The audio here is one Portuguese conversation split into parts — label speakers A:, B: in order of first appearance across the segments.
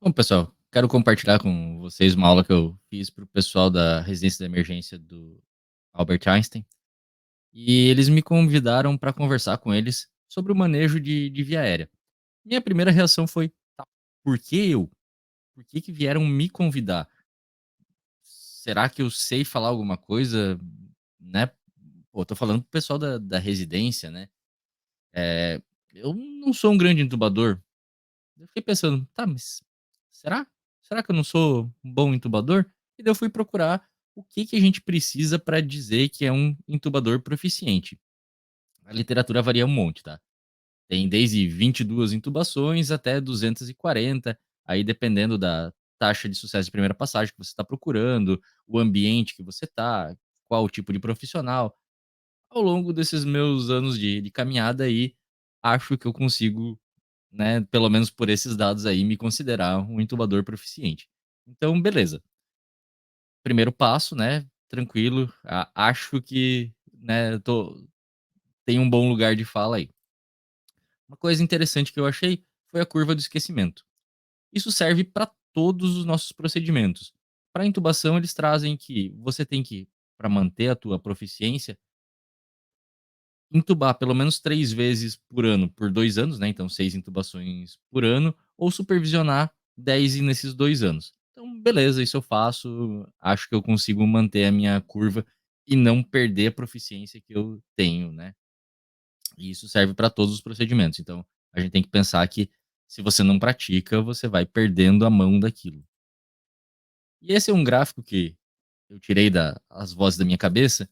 A: Bom, pessoal, quero compartilhar com vocês uma aula que eu fiz para o pessoal da residência de emergência do Albert Einstein. E eles me convidaram para conversar com eles sobre o manejo de via aérea. Minha primeira reação foi: "Tá, por que eu? Por que que vieram me convidar? Será que eu sei falar alguma coisa?", né? Pô, tô falando pro pessoal da residência, né? Eu não sou um grande entubador. Eu fiquei pensando: "Tá, mas será? Será que eu não sou um bom entubador?". E daí eu fui procurar o que que a gente precisa para dizer que é um entubador proficiente. A literatura varia um monte, tá? Tem desde 22 intubações até 240, aí dependendo da taxa de sucesso de primeira passagem que você está procurando, o ambiente que você tá, qual o tipo de profissional. Ao longo desses meus anos de caminhada aí, acho que eu consigo, né, pelo menos por esses dados aí, me considerar um entubador proficiente. Então, beleza. Primeiro passo, né, tranquilo, acho que, né, tenho um bom lugar de fala aí. Uma coisa interessante que eu achei foi a curva do esquecimento. Isso serve para todos os nossos procedimentos. Para intubação, eles trazem que você tem que, para manter a tua proficiência, intubar pelo menos 3 vezes por ano por 2 anos, né, então 6 intubações por ano, ou supervisionar 10 nesses 2 anos. Então beleza, isso eu faço, acho que eu consigo manter a minha curva e não perder a proficiência que eu tenho, né. E isso serve para todos os procedimentos, então a gente tem que pensar que se você não pratica, você vai perdendo a mão daquilo. E esse é um gráfico que eu tirei da as vozes da minha cabeça,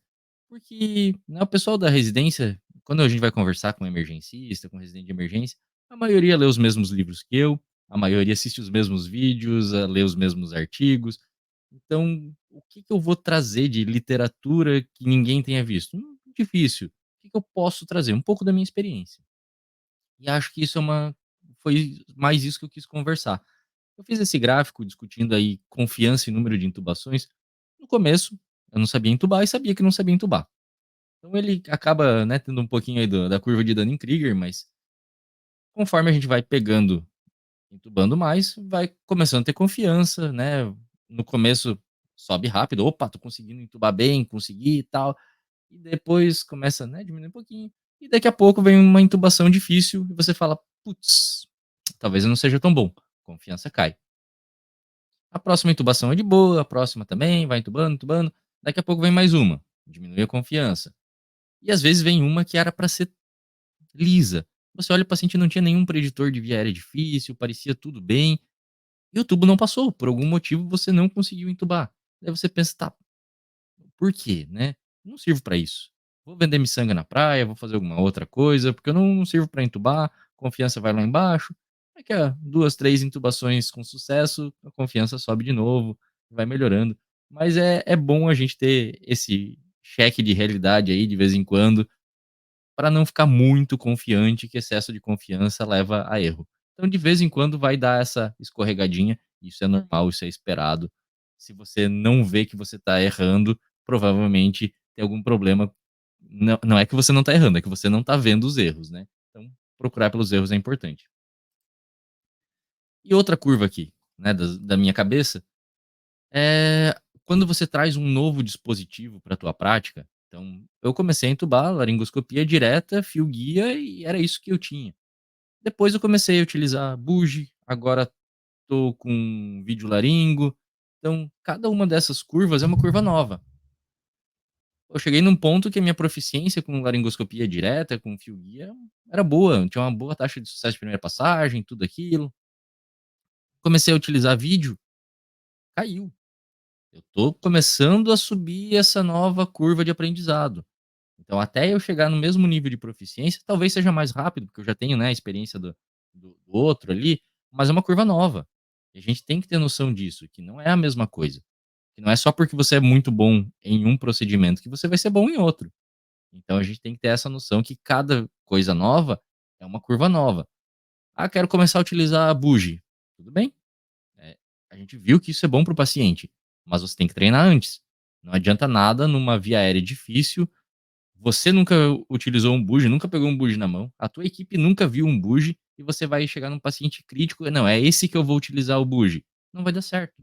A: porque, né, o pessoal da residência, quando a gente vai conversar com emergencista, com residente de emergência, a maioria lê os mesmos livros que eu, a maioria assiste os mesmos vídeos, lê os mesmos artigos. Então, o que que eu vou trazer de literatura que ninguém tenha visto? Difícil. O que que eu posso trazer? Um pouco da minha experiência. E acho que isso é uma foi mais isso que eu quis conversar. Eu fiz esse gráfico discutindo aí confiança e número de intubações. No começo, eu não sabia intubar e sabia que não sabia intubar. Então ele acaba, né, tendo um pouquinho aí da curva de Dunning-Kruger, mas conforme a gente vai pegando, entubando mais, vai começando a ter confiança, né? No começo sobe rápido, opa, tô conseguindo entubar bem, consegui e tal. E depois começa, né, diminuir um pouquinho. E daqui a pouco vem uma intubação difícil e você fala, putz, talvez eu não seja tão bom. Confiança cai. A próxima intubação é de boa, a próxima também, vai entubando, entubando. Daqui a pouco vem mais uma, diminui a confiança. E às vezes vem uma que era para ser lisa. Você olha, o paciente não tinha nenhum preditor de via aérea difícil, parecia tudo bem, e o tubo não passou, por algum motivo você não conseguiu entubar. Daí você pensa: "Tá, por quê, né? Não sirvo para isso. Vou vender miçanga na praia, vou fazer alguma outra coisa, porque eu não sirvo para entubar, confiança vai lá embaixo". Daqui a 2, 3 intubações com sucesso, a confiança sobe de novo, vai melhorando. Mas é bom a gente ter esse cheque de realidade aí de vez em quando, para não ficar muito confiante, que excesso de confiança leva a erro. Então, de vez em quando, vai dar essa escorregadinha, isso é normal, isso é esperado. Se você não vê que você está errando, provavelmente tem algum problema. Não é que você não está errando, é que você não está vendo os erros, né? Então, procurar pelos erros é importante. E outra curva aqui, né, da minha cabeça, é quando você traz um novo dispositivo para a tua prática. Então, eu comecei a entubar, laringoscopia direta, fio guia, e era isso que eu tinha. Depois eu comecei a utilizar bugie, agora tô com vídeo laringo. Então, cada uma dessas curvas é uma curva nova. Eu cheguei num ponto que a minha proficiência com laringoscopia direta, com fio guia, era boa, tinha uma boa taxa de sucesso de primeira passagem, tudo aquilo. Comecei a utilizar vídeo, caiu. Eu tô começando a subir essa nova curva de aprendizado. Então, até eu chegar no mesmo nível de proficiência, talvez seja mais rápido, porque eu já tenho, né, a experiência do outro ali, mas é uma curva nova. E a gente tem que ter noção disso, que não é a mesma coisa. Que não é só porque você é muito bom em um procedimento que você vai ser bom em outro. Então, a gente tem que ter essa noção que cada coisa nova é uma curva nova. Ah, quero começar a utilizar a bugie. Tudo bem. É, a gente viu que isso é bom para o paciente, mas você tem que treinar antes. Não adianta nada numa via aérea difícil. Você nunca utilizou um bugie, nunca pegou um bugie na mão, a tua equipe nunca viu um bugie, e você vai chegar num paciente crítico, não, é esse que eu vou utilizar o bugie. Não vai dar certo.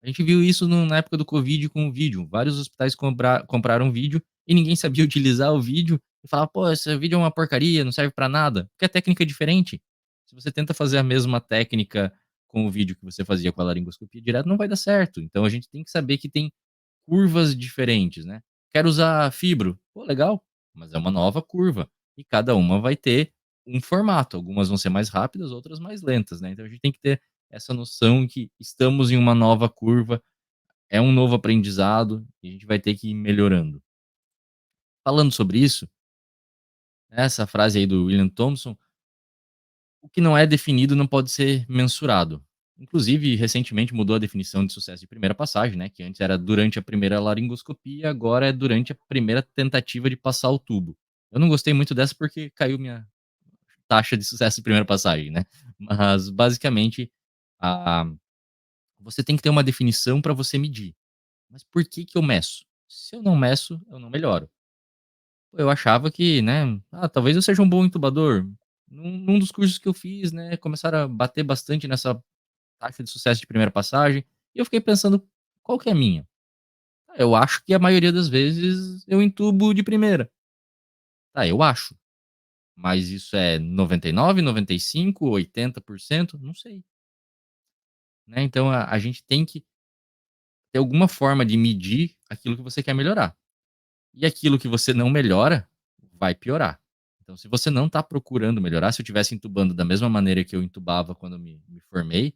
A: A gente viu isso na época do Covid com o vídeo. Vários hospitais compraram vídeo e ninguém sabia utilizar o vídeo e falava, pô, esse vídeo é uma porcaria, não serve pra nada, porque a técnica é diferente. Se você tenta fazer a mesma técnica com o vídeo que você fazia com a laringoscopia direto, não vai dar certo. Então a gente tem que saber que tem curvas diferentes, né? Quero usar fibro. Pô, legal, mas é uma nova curva. E cada uma vai ter um formato. Algumas vão ser mais rápidas, outras mais lentas, né? Então a gente tem que ter essa noção que estamos em uma nova curva, é um novo aprendizado e a gente vai ter que ir melhorando. Falando sobre isso, essa frase aí do William Thompson, o que não é definido não pode ser mensurado. Inclusive, recentemente mudou a definição de sucesso de primeira passagem, né? Que antes era durante a primeira laringoscopia, agora é durante a primeira tentativa de passar o tubo. Eu não gostei muito dessa porque caiu minha taxa de sucesso de primeira passagem, né? Mas basicamente, a, você tem que ter uma definição para você medir. Mas por que que eu meço? Se eu não meço, eu não melhoro. Eu achava que, né, talvez eu seja um bom intubador. Num dos cursos que eu fiz, né, começaram a bater bastante nessa taxa de sucesso de primeira passagem, e eu fiquei pensando: "Qual que é a minha?". Eu acho que a maioria das vezes eu intubo de primeira. Eu acho, mas isso é 99, 95, 80%? Não sei, né. Então a gente tem que ter alguma forma de medir aquilo que você quer melhorar. E aquilo que você não melhora, vai piorar. Então, se você não está procurando melhorar, se eu estivesse entubando da mesma maneira que eu entubava quando eu me formei,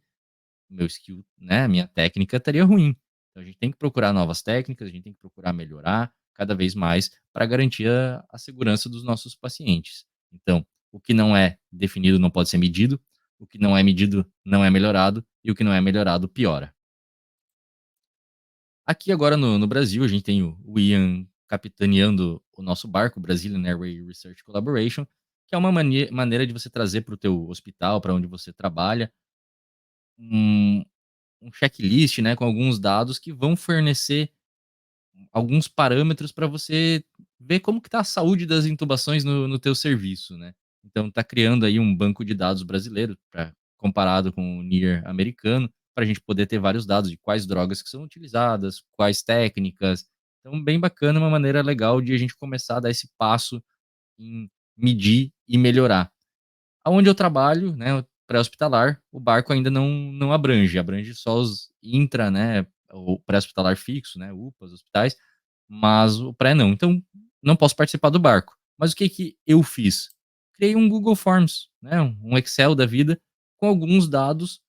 A: meu skill, né, minha técnica estaria ruim. Então, a gente tem que procurar novas técnicas, a gente tem que procurar melhorar cada vez mais para garantir a segurança dos nossos pacientes. Então, o que não é definido não pode ser medido, o que não é medido não é melhorado e o que não é melhorado piora. Aqui agora no Brasil, a gente tem o Ian capitaneando o nosso barco, Brazilian Airway Research Collaboration, que é uma maneira de você trazer para o teu hospital, para onde você trabalha, um um checklist, né, com alguns dados que vão fornecer alguns parâmetros para você ver como que tá a saúde das intubações no teu serviço, né. Então tá criando aí um banco de dados brasileiro pra comparado com o NIR americano, para a gente poder ter vários dados de quais drogas que são utilizadas, quais técnicas. Então bem bacana, uma maneira legal de a gente começar a dar esse passo em medir e melhorar. Aonde eu trabalho, né, pré-hospitalar, o barco ainda não abrange só os intra, né, o pré-hospitalar fixo, né, UPAs, hospitais, mas o pré não. Então, não posso participar do barco. Mas o que que eu fiz? Criei um Google Forms, né, um Excel da vida, com alguns dados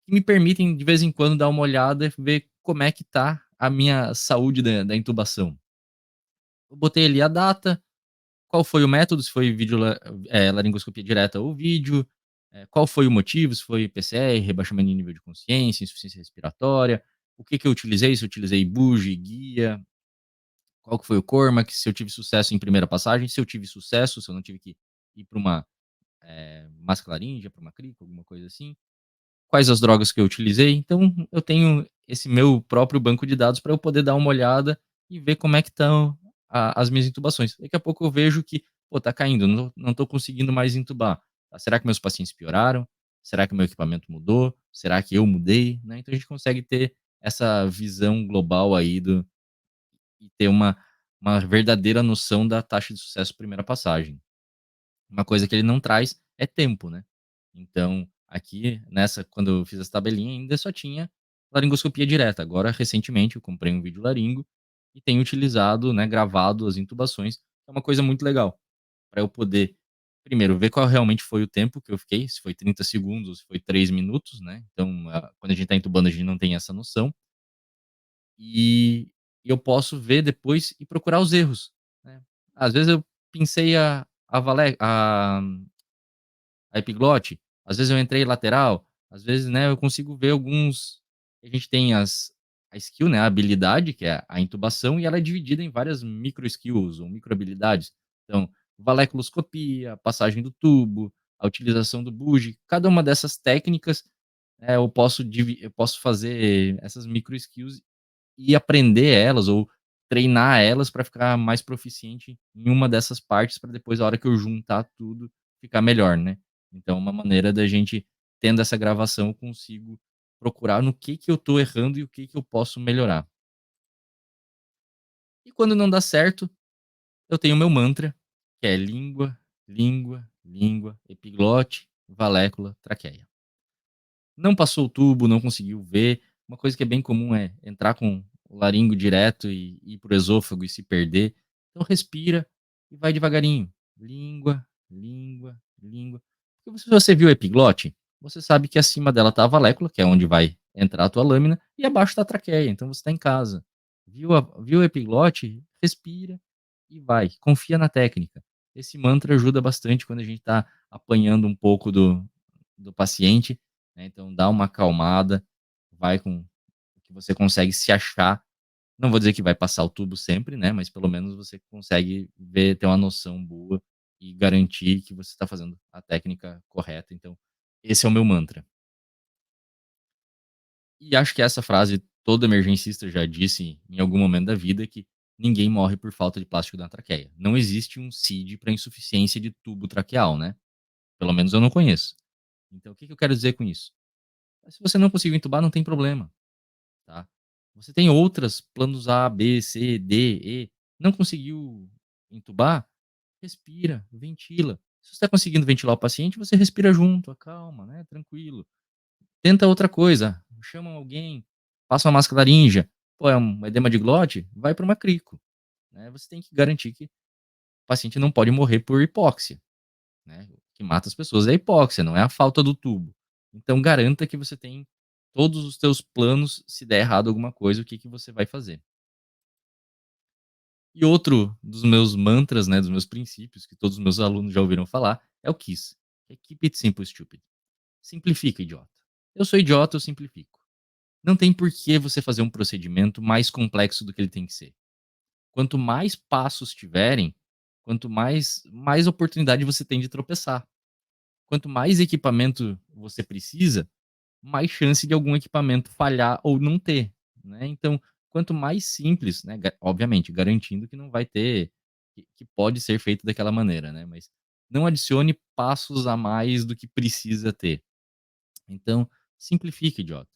A: que me permitem, de vez em quando, dar uma olhada e ver como é que tá a minha saúde da intubação. Eu botei ali a data, qual foi o método, se foi vídeo laringoscopia direta ou vídeo, qual foi o motivo, se foi PCR, rebaixamento de nível de consciência, insuficiência respiratória, o que que eu utilizei, se eu utilizei bugie, guia, qual que foi o Cormac, se eu tive sucesso em primeira passagem, se eu tive sucesso, se eu não tive que ir para uma, máscara laríngea, para uma crico, alguma coisa assim. Quais as drogas que eu utilizei. Então, eu tenho esse meu próprio banco de dados para eu poder dar uma olhada e ver como é que estão as minhas intubações. Daqui a pouco eu vejo que, pô, tá caindo, não tô conseguindo mais intubar. Será que meus pacientes pioraram? Será que o meu equipamento mudou? Será que eu mudei? Né? Então a gente consegue ter essa visão global aí e ter uma verdadeira noção da taxa de sucesso primeira passagem. Uma coisa que ele não traz é tempo, né. Então, aqui nessa quando eu fiz essa tabelinha ainda só tinha laringoscopia direta, agora recentemente eu comprei um vídeo laringo e tenho utilizado, né, gravado as intubações, é uma coisa muito legal, para eu poder, primeiro, ver qual realmente foi o tempo que eu fiquei, se foi 30 segundos ou se foi 3 minutos, né, então, quando a gente tá entubando a gente não tem essa noção, e eu posso ver depois e procurar os erros, né. Às vezes eu pincei a epiglote, às vezes eu entrei lateral, às vezes, né, eu consigo ver alguns a gente tem a skill, né, a habilidade, que é a intubação, e ela é dividida em várias micro skills ou micro habilidades. Então, valeculoscopia, passagem do tubo, a utilização do bugie, cada uma dessas técnicas, eu posso fazer essas micro skills e aprender elas ou treinar elas para ficar mais proficiente em uma dessas partes, para depois, a hora que eu juntar tudo, ficar melhor, né. Então uma maneira da gente, tendo essa gravação, eu consigo procurar no que eu tô errando e o que eu posso melhorar. E quando não dá certo, eu tenho o meu mantra, que é língua, língua, língua, epiglote, valécula, traqueia. Não passou o tubo, não conseguiu ver, uma coisa que é bem comum é entrar com o laringo direto e ir para o esôfago e se perder. Então respira e vai devagarinho. Língua, língua, língua. Porque se você viu a epiglote, você sabe que acima dela está a valécula, que é onde vai entrar a tua lâmina, e abaixo está a traqueia, então você está em casa. Viu a epiglote? Respira e vai. Confia na técnica. Esse mantra ajuda bastante quando a gente está apanhando um pouco do paciente, né, então dá uma acalmada, vai com o que você consegue se achar. Não vou dizer que vai passar o tubo sempre, né, mas pelo menos você consegue ver, ter uma noção boa e garantir que você está fazendo a técnica correta, então esse é o meu mantra. E acho que essa frase todo emergencista já disse em algum momento da vida, que ninguém morre por falta de plástico na traqueia. Não existe um CID para insuficiência de tubo traqueal, né, pelo menos eu não conheço. Então o que eu quero dizer com isso? Se você não conseguiu entubar, não tem problema. Tá? Você tem outras planos A, B, C, D, E. Não conseguiu entubar? Respira, ventila. Se você está conseguindo ventilar o paciente, você respira junto, acalma, né? Tranquilo. Tenta outra coisa. Chama alguém, passa uma máscara laríngea. Pô, é um edema de glote? Vai para uma crico. Né? Você tem que garantir que o paciente não pode morrer por hipóxia. Né? O que mata as pessoas é a hipóxia, não é a falta do tubo. Então garanta que você tem todos os teus planos, se der errado alguma coisa, o que você vai fazer. E outro dos meus mantras, né, dos meus princípios, que todos os meus alunos já ouviram falar, é o KISS, que é Keep It Simple Stupid. Simplifica, idiota. Eu sou idiota, eu simplifico. Não tem por que você fazer um procedimento mais complexo do que ele tem que ser. Quanto mais passos tiverem, quanto mais oportunidade você tem de tropeçar. Quanto mais equipamento você precisa, mais chance de algum equipamento falhar ou não ter, né. Então, quanto mais simples, né, obviamente garantindo que não vai ter, que pode ser feito daquela maneira, né, mas não adicione passos a mais do que precisa ter. Então, simplifique, idiota.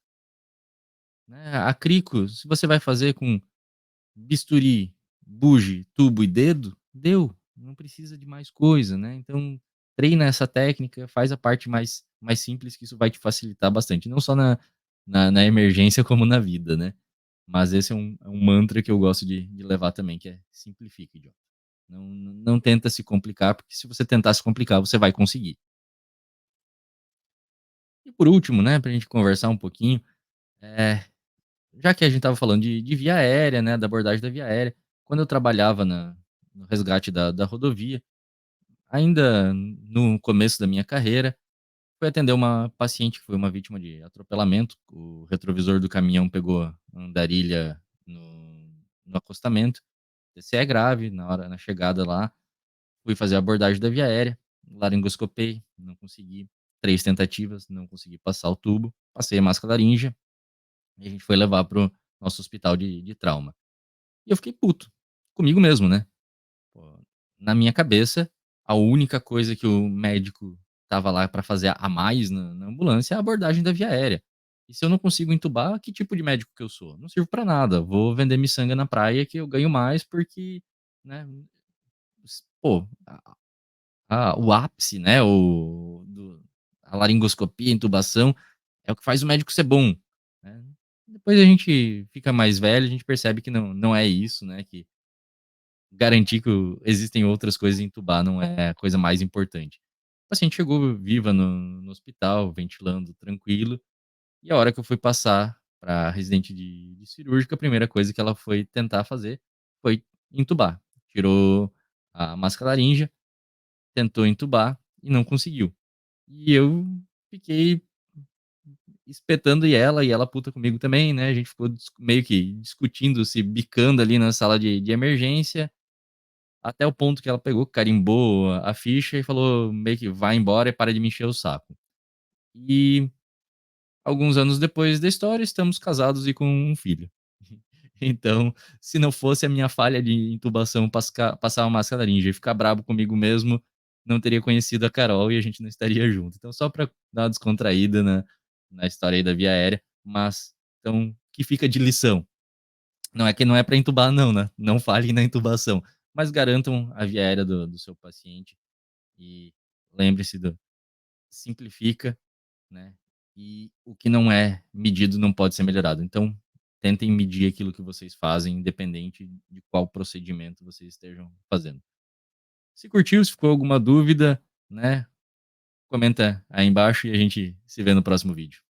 A: Né, a crico, se você vai fazer com bisturi, buge, tubo e dedo, deu, não precisa de mais coisa, né. Então, treina essa técnica, faz a parte mais simples que isso vai te facilitar bastante, não só na emergência como na vida, né. Mas esse é um mantra que eu gosto de levar também, que é: "Simplifica, idiota". Não tenta se complicar, porque se você tentar se complicar, você vai conseguir. E por último, né, pra gente conversar um pouquinho, eh, já que a gente estava falando de via aérea, né, da abordagem da via aérea, quando eu trabalhava no resgate da rodovia, ainda no começo da minha carreira, fui atender uma paciente que foi uma vítima de atropelamento. O retrovisor do caminhão pegou andarilha no acostamento. TCE é grave, na chegada lá, fui fazer a abordagem da via aérea, laringoscopei, não consegui. 3 tentativas, não consegui passar o tubo, passei a máscara laríngea, e a gente foi levar para o nosso hospital de trauma. E eu fiquei puto, comigo mesmo, né. Pô, na minha cabeça, a única coisa que o médico estava lá para fazer a mais na ambulância é a abordagem da via aérea. E se eu não consigo entubar, que tipo de médico que eu sou? Não sirvo para nada, vou vender miçanga na praia que eu ganho mais porque, né, pô, o ápice, né, a laringoscopia, a intubação, é o que faz o médico ser bom, né. Depois a gente fica mais velho, a gente percebe que não é isso, né, que garantir que existem outras coisas em entubar não é a coisa mais importante. O paciente chegou viva no hospital, ventilando tranquilo, e a hora que eu fui passar pra residente de cirúrgica, a primeira coisa que ela foi tentar fazer foi entubar. Tirou a máscara laríngea, tentou entubar e não conseguiu. E eu fiquei espetando e ela puta comigo também, né, a gente ficou meio que discutindo, se bicando ali na sala de emergência, até o ponto que ela pegou, carimbou a ficha e falou meio que: "Vai embora e para de me encher o saco". E alguns anos depois da história, estamos casados e com um filho. Então, se não fosse a minha falha de intubação, passar uma máscara laríngea e ficar brabo comigo mesmo, não teria conhecido a Carol e a gente não estaria junto. Então, só para dar uma descontraída na história aí da via aérea, mas então, que fica de lição? Não é que não é para entubar não, né, não falhem na intubação, mas garantam a via aérea do seu paciente e lembre-se do simplifica, né, e o que não é medido não pode ser melhorado. Então, tentem medir aquilo que vocês fazem, independente de qual procedimento vocês estejam fazendo. Se curtiu, se ficou alguma dúvida, né, comenta aí embaixo e a gente se vê no próximo vídeo.